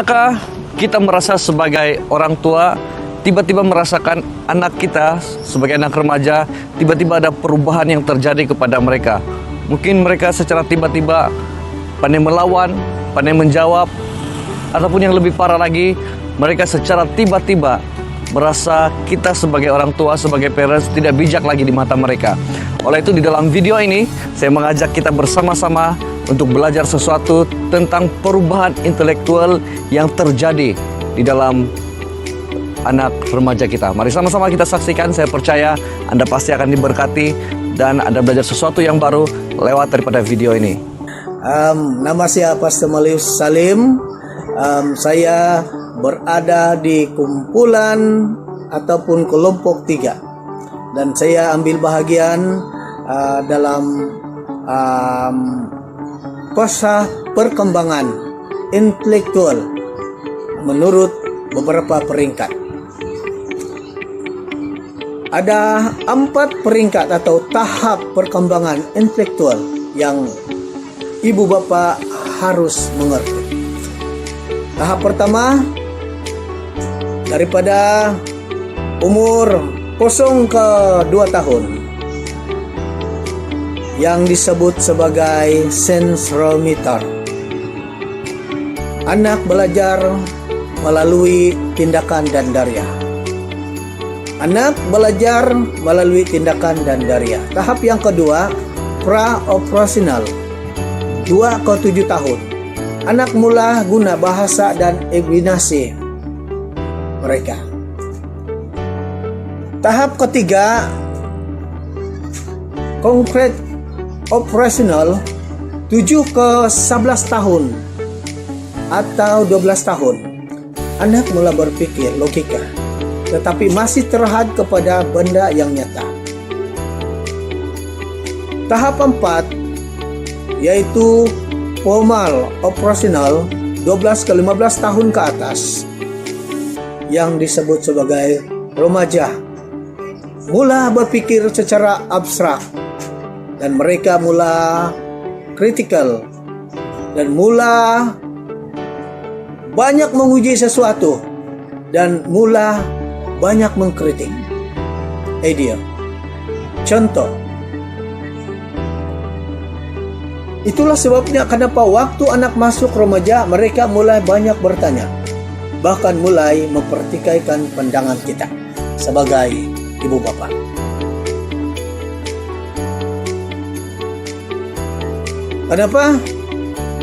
Pernahkah kita merasa sebagai orang tua, tiba-tiba merasakan anak kita sebagai anak remaja, tiba-tiba ada perubahan yang terjadi kepada mereka. Mungkin mereka secara tiba-tiba pandai melawan, pandai menjawab, ataupun yang lebih parah lagi, mereka secara tiba-tiba merasa kita sebagai orang tua, sebagai parents tidak bijak lagi di mata mereka. Oleh itu di dalam video ini, saya mengajak kita bersama-sama untuk belajar sesuatu tentang perubahan intelektual yang terjadi di dalam anak remaja kita. Mari sama-sama kita saksikan. Saya percaya Anda pasti akan diberkati dan Anda belajar sesuatu yang baru lewat daripada video ini. Nama saya Pastor Malius Salim. Saya berada di kumpulan ataupun kelompok 3 dan saya ambil bahagian dalam fasa perkembangan intelektual menurut beberapa peringkat. Ada 4 peringkat atau tahap perkembangan intelektual yang ibu bapa harus mengerti. Tahap pertama, daripada umur 0 ke 2 tahun, yang disebut sebagai sensorimotor. Anak belajar melalui tindakan dan darah. Anak belajar melalui tindakan dan darah. Tahap yang kedua, pra-operasional, 2 ke 7 tahun. Anak mula guna bahasa dan imaginasi mereka. Tahap ketiga, konkret operasional, 7 ke 11 tahun atau 12 tahun. Anak mula berpikir logika, tetapi masih terhad kepada benda yang nyata. Tahap 4 yaitu formal operasional, 12 ke 15 tahun ke atas, yang disebut sebagai remaja. Mula berpikir secara abstrak dan mereka mula kritikal dan mula banyak menguji sesuatu dan mula banyak mengkritik. Idea. Contoh. Itulah sebabnya kenapa waktu anak masuk remaja mereka mulai banyak bertanya, bahkan mulai mempertikaikan pandangan kita sebagai ibu bapa. Kenapa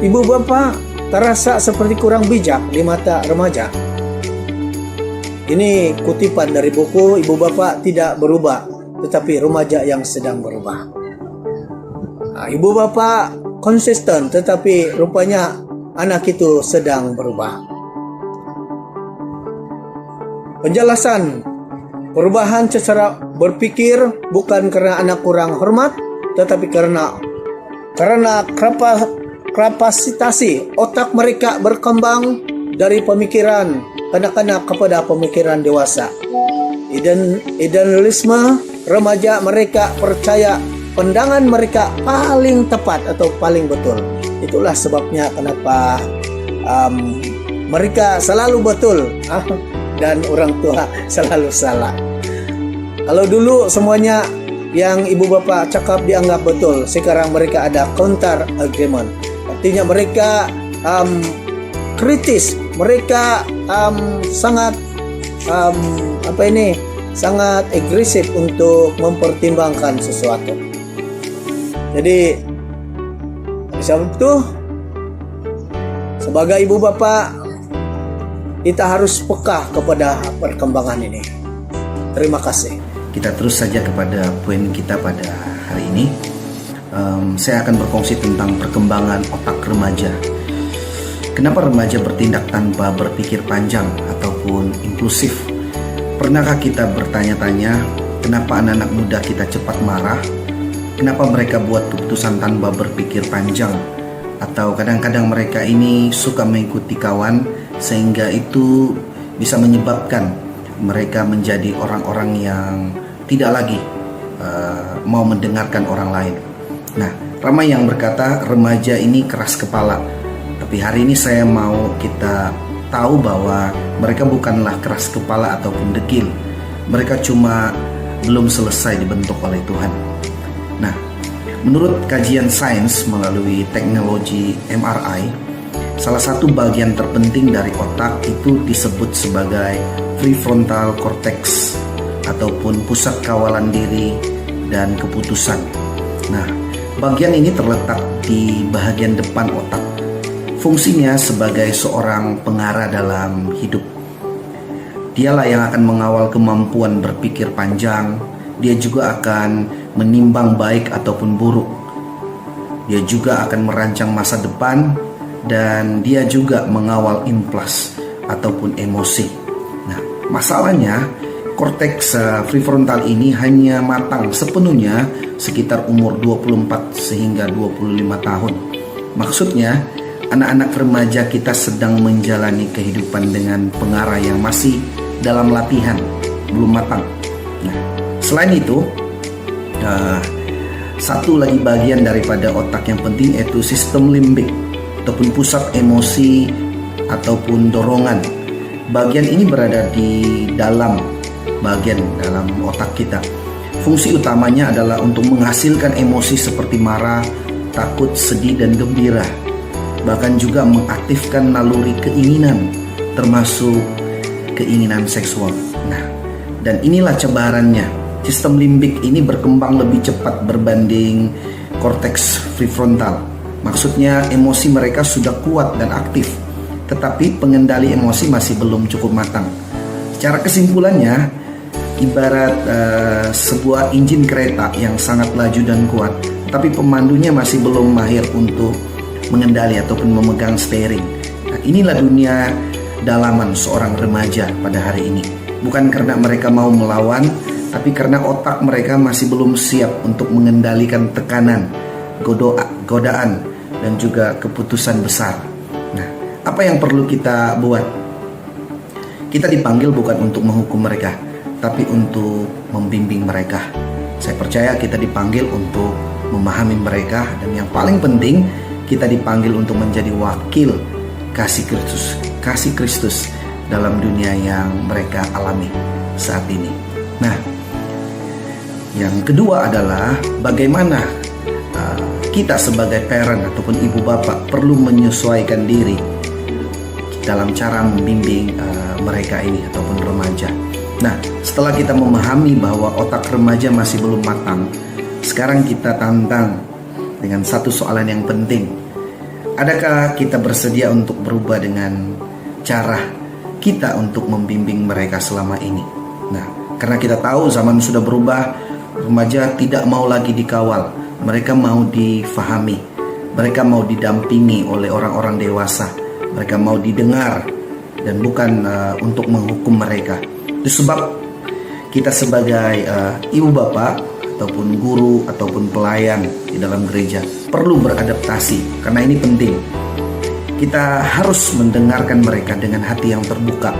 ibu bapa terasa seperti kurang bijak di mata remaja? Ini kutipan dari buku Ibu Bapa Tidak Berubah, tetapi Remaja yang Sedang Berubah. Ibu bapa konsisten, tetapi rupanya anak itu sedang berubah. Penjelasan perubahan secara berpikir bukan karena anak kurang hormat, tetapi karena kapasitasi otak mereka berkembang dari pemikiran kanak-kanak kepada pemikiran dewasa. Idealisme remaja, mereka percaya pandangan mereka paling tepat atau paling betul. Itulah sebabnya kenapa mereka selalu betul dan orang tua selalu salah. Kalau dulu semuanya yang ibu bapa cakap dianggap betul, sekarang mereka ada counter argument. Artinya mereka kritis, mereka sangat sangat agresif untuk mempertimbangkan sesuatu. Jadi sebab itu sebagai ibu bapa kita harus peka kepada perkembangan ini. Terima kasih. Kita terus saja kepada poin kita pada hari ini. Saya akan berkongsi tentang perkembangan otak remaja. Kenapa remaja bertindak tanpa berpikir panjang ataupun impulsif? Pernahkah kita bertanya-tanya kenapa anak-anak muda kita cepat marah? Kenapa mereka buat keputusan tanpa berpikir panjang? Atau kadang-kadang mereka ini suka mengikuti kawan, sehingga itu bisa menyebabkan mereka menjadi orang-orang yang tidak lagi mau mendengarkan orang lain. Nah, ramai yang berkata remaja ini keras kepala. Tapi hari ini saya mau kita tahu bahwa mereka bukanlah keras kepala ataupun degil. Mereka cuma belum selesai dibentuk oleh Tuhan. Nah, menurut kajian sains melalui teknologi MRI, salah satu bagian terpenting dari otak itu disebut sebagai prefrontal cortex ataupun pusat kawalan diri dan keputusan. Nah, bagian ini terletak di bagian depan otak. Fungsinya sebagai seorang pengarah dalam hidup. Dialah yang akan mengawal kemampuan berpikir panjang. Dia juga akan menimbang baik ataupun buruk. Dia juga akan merancang masa depan, dan dia juga mengawal impuls ataupun emosi. Nah, masalahnya korteks prefrontal ini hanya matang sepenuhnya sekitar umur 24 sehingga 25 tahun. Maksudnya, anak-anak remaja kita sedang menjalani kehidupan dengan pengarah yang masih dalam latihan, belum matang. Nah, selain itu, satu lagi bagian daripada otak yang penting yaitu sistem limbik ataupun pusat emosi ataupun dorongan. Bagian ini berada di dalam otak kita. Fungsi utamanya adalah untuk menghasilkan emosi seperti marah, takut, sedih, dan gembira. Bahkan juga mengaktifkan naluri keinginan, termasuk keinginan seksual. Nah, dan inilah cebarannya. Sistem limbik ini berkembang lebih cepat berbanding korteks prefrontal. Maksudnya emosi mereka sudah kuat dan aktif, tetapi pengendali emosi masih belum cukup matang. Secara kesimpulannya, ibarat sebuah injin kereta yang sangat laju dan kuat, tapi pemandunya masih belum mahir untuk mengendali ataupun memegang steering. Nah, inilah dunia dalaman seorang remaja pada hari ini. Bukan karena mereka mau melawan, tapi karena otak mereka masih belum siap untuk mengendalikan tekanan, godaan, dan juga keputusan besar. Nah, apa yang perlu kita buat? Kita dipanggil bukan untuk menghukum mereka, tapi untuk membimbing mereka. Saya percaya kita dipanggil untuk memahami mereka, dan yang paling penting, kita dipanggil untuk menjadi wakil kasih Kristus dalam dunia yang mereka alami saat ini. Nah, yang kedua adalah bagaimana kita sebagai parent ataupun ibu bapak perlu menyesuaikan diri dalam cara membimbing mereka ini ataupun remaja. Nah, setelah kita memahami bahwa otak remaja masih belum matang, sekarang kita tantang dengan satu soalan yang penting. Adakah kita bersedia untuk berubah dengan cara kita untuk membimbing mereka selama ini? Nah, karena kita tahu zaman sudah berubah, remaja tidak mau lagi dikawal, mereka mau difahami, mereka mau didampingi oleh orang-orang dewasa, mereka mau didengar dan bukan untuk menghukum mereka. Itu sebab kita sebagai ibu bapak ataupun guru ataupun pelayan di dalam gereja perlu beradaptasi, karena ini penting. Kita harus mendengarkan mereka dengan hati yang terbuka.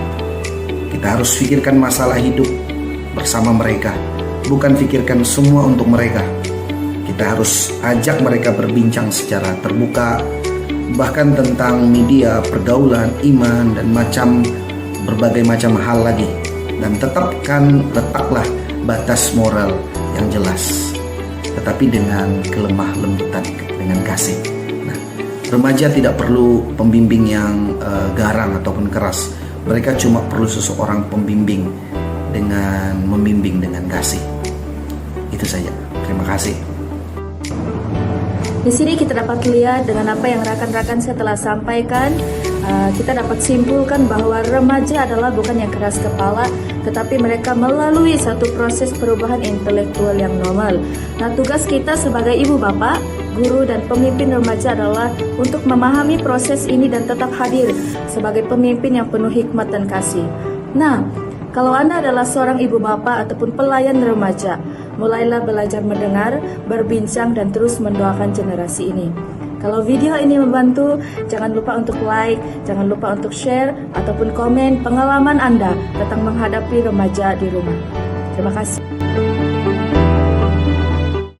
Kita harus pikirkan masalah hidup bersama mereka, bukan pikirkan semua untuk mereka. Kita harus ajak mereka berbincang secara terbuka, bahkan tentang media, pergaulan, iman, dan berbagai macam hal lagi. Dan letaklah batas moral yang jelas, tetapi dengan kelemah lembutan, dengan kasih. Nah, remaja tidak perlu pembimbing yang garang ataupun keras. Mereka cuma perlu seseorang pembimbing dengan membimbing dengan kasih. Itu saja. Terima kasih. Di sini kita dapat lihat dengan apa yang rekan-rekan saya telah sampaikan, kita dapat simpulkan bahwa remaja adalah bukan yang keras kepala, tetapi mereka melalui satu proses perubahan intelektual yang normal. Nah, tugas kita sebagai ibu bapak, guru, dan pemimpin remaja adalah untuk memahami proses ini dan tetap hadir sebagai pemimpin yang penuh hikmat dan kasih. Nah, kalau Anda adalah seorang ibu bapak ataupun pelayan remaja, mulailah belajar mendengar, berbincang, dan terus mendoakan generasi ini. Kalau video ini membantu, jangan lupa untuk like, jangan lupa untuk share, ataupun komen pengalaman Anda tentang menghadapi remaja di rumah. Terima kasih.